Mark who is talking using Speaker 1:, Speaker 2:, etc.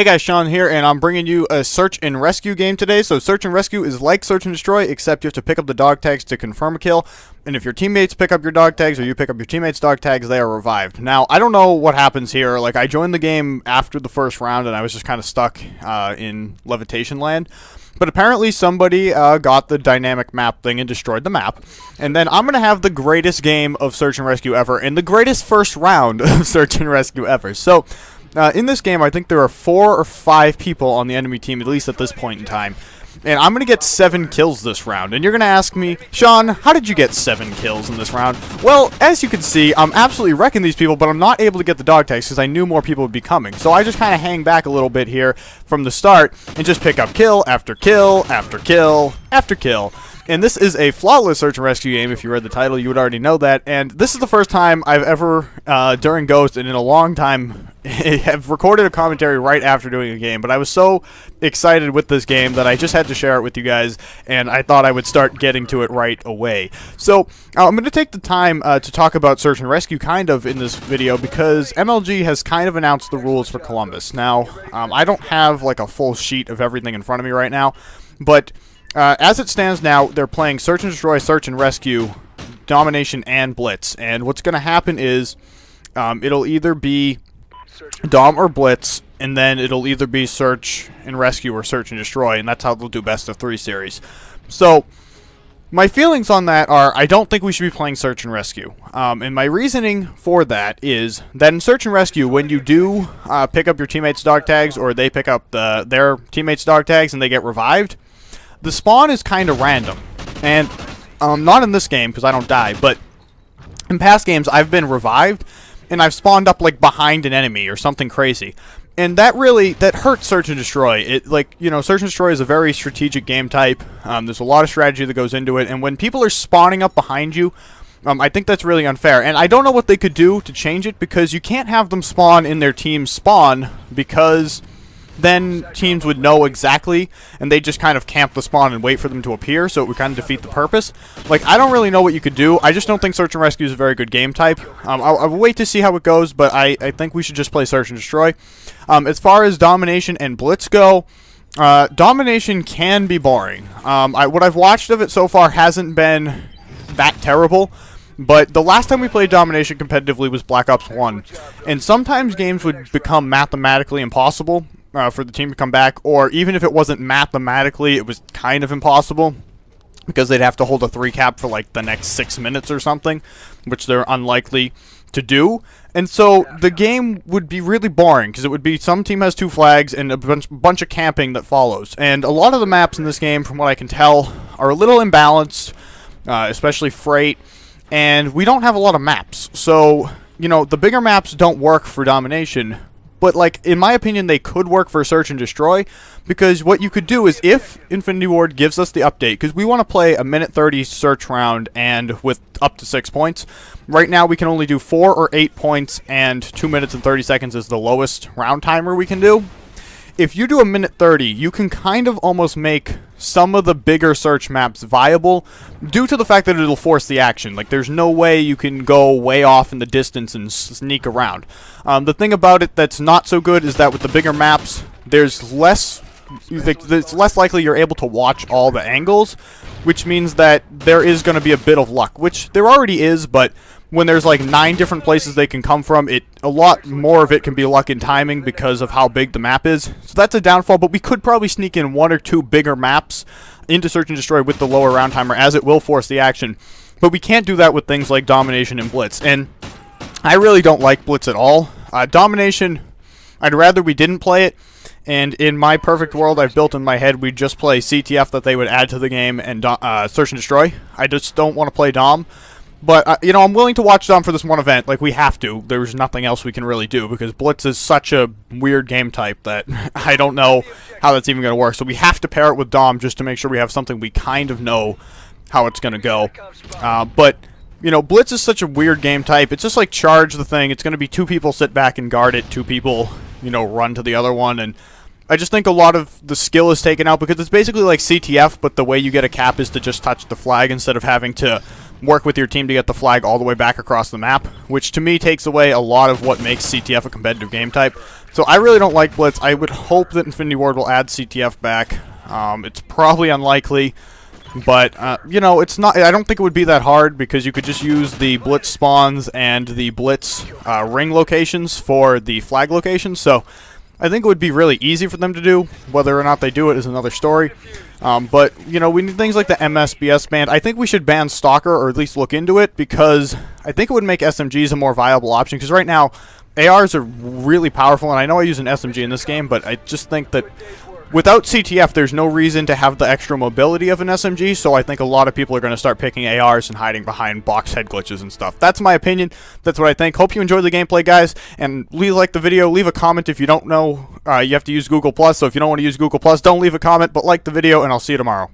Speaker 1: Hey guys, Sean here, and I'm bringing you a search and rescue game today. So search and rescue is like search and destroy, except you have to pick up the dog tags to confirm a kill. And if your teammates pick up your dog tags or you pick up your teammates' dog tags, they are revived. Now, I don't know what happens here. Like, I joined the game after the first round, and I was just kind of stuck in levitation land. But apparently somebody got the dynamic map thing and destroyed the map. And then I'm going to have the greatest game of search and rescue ever, and the greatest first round of search and rescue ever. So in this game, I think there are 4 or 5 people on the enemy team, at least at this point in time. And I'm going to get 7 kills this round. And you're going to ask me, Sean, how did you get 7 kills in this round? Well, as you can see, I'm absolutely wrecking these people, but I'm not able to get the dog tags because I knew more people would be coming. So I just kind of hang back a little bit here from the start and just pick up kill after kill after kill after kill. And this is a flawless search and rescue game. If you read the title, you would already know that. And this is the first time I've ever, during Ghost and in a long time, have recorded a commentary right after doing a game. But I was so excited with this game that I just had to share it with you guys, and I thought I would start getting to it right away. So I'm going to take the time to talk about search and rescue kind of in this video because MLG has kind of announced the rules for Columbus. Now, I don't have like a full sheet of everything in front of me right now, but as it stands now, they're playing Search and Destroy, Search and Rescue, Domination, and Blitz. And what's going to happen is it'll either be Dom or Blitz, and then it'll either be Search and Rescue or Search and Destroy, and that's how they'll do best of 3 series. So my feelings on that are I don't think we should be playing Search and Rescue. And my reasoning for that is that in Search and Rescue, when you do pick up your teammates' dog tags or they pick up their teammates' dog tags and they get revived, the spawn is kind of random, and not in this game because I don't die, but in past games I've been revived and I've spawned up like behind an enemy or something crazy, and that hurts Search and Destroy. It Search and Destroy is a very strategic game type. There's a lot of strategy that goes into it, and when people are spawning up behind you, I think that's really unfair, and I don't know what they could do to change it because you can't have them spawn in their team's spawn because then teams would know exactly, and they just kind of camp the spawn and wait for them to appear, so it would kind of defeat the purpose. Like, I don't really know what you could do. I just don't think Search and Rescue is a very good game type. I'll wait to see how it goes, but I think we should just play Search and Destroy. As far as Domination and Blitz go, Domination can be boring. What I've watched of it so far hasn't been that terrible. But the last time we played Domination competitively was Black Ops 1, and sometimes games would become mathematically impossible for the team to come back, or even if it wasn't mathematically, it was kind of impossible because they'd have to hold a 3-cap for like the next 6 minutes or something, which they're unlikely to do. And so the game would be really boring because it would be some team has 2 flags and a bunch of camping that follows. And a lot of the maps in this game, from what I can tell, are a little imbalanced, especially Freight, and we don't have a lot of maps. So, the bigger maps don't work for Domination. But, like, in my opinion, they could work for Search and Destroy, because what you could do is, if Infinity Ward gives us the update, because we want to play a minute 30 search round and with up to 6 points. Right now, we can only do 4 or 8 points, and 2 minutes and 30 seconds is the lowest round timer we can do. If you do a minute 30, you can kind of almost make some of the bigger search maps viable due to the fact that it'll force the action. Like, there's no way you can go way off in the distance and sneak around. The thing about it that's not so good is that with the bigger maps, it's less likely you're able to watch all the angles, which means that there is going to be a bit of luck, which there already is, but when there's like 9 different places they can come from, a lot more of it can be luck and timing because of how big the map is. So that's a downfall, but we could probably sneak in 1 or 2 bigger maps into Search and Destroy with the lower round timer, as it will force the action. But we can't do that with things like Domination and Blitz, and I really don't like Blitz at all. Domination, I'd rather we didn't play it, and in my perfect world I've built in my head, we'd just play CTF that they would add to the game and Search and Destroy. I just don't want to play Dom. But, I'm willing to watch Dom for this one event. Like, we have to. There's nothing else we can really do, because Blitz is such a weird game type that I don't know how that's even going to work. So we have to pair it with Dom just to make sure we have something we kind of know how it's going to go. But, Blitz is such a weird game type. It's just like charge the thing. It's going to be 2 people sit back and guard it, 2 people, run to the other one, and I just think a lot of the skill is taken out because it's basically like CTF, but the way you get a cap is to just touch the flag instead of having to work with your team to get the flag all the way back across the map, which to me takes away a lot of what makes CTF a competitive game type. So I really don't like Blitz. I would hope that Infinity Ward will add CTF back. It's probably unlikely, but you know, it's not. I don't think it would be that hard because you could just use the Blitz spawns and the Blitz ring locations for the flag locations. So I think it would be really easy for them to do. Whether or not they do it is another story. But, you know, we need things like the MSBS ban. I think we should ban Stalker, or at least look into it, because I think it would make SMGs a more viable option. Because right now, ARs are really powerful, and I know I use an SMG in this game, but I just think that without CTF, there's no reason to have the extra mobility of an SMG, so I think a lot of people are going to start picking ARs and hiding behind box head glitches and stuff. That's my opinion. That's what I think. Hope you enjoyed the gameplay, guys, and please like the video. Leave a comment if you don't know. You have to use Google+, so if you don't want to use Google+, don't leave a comment, but like the video, and I'll see you tomorrow.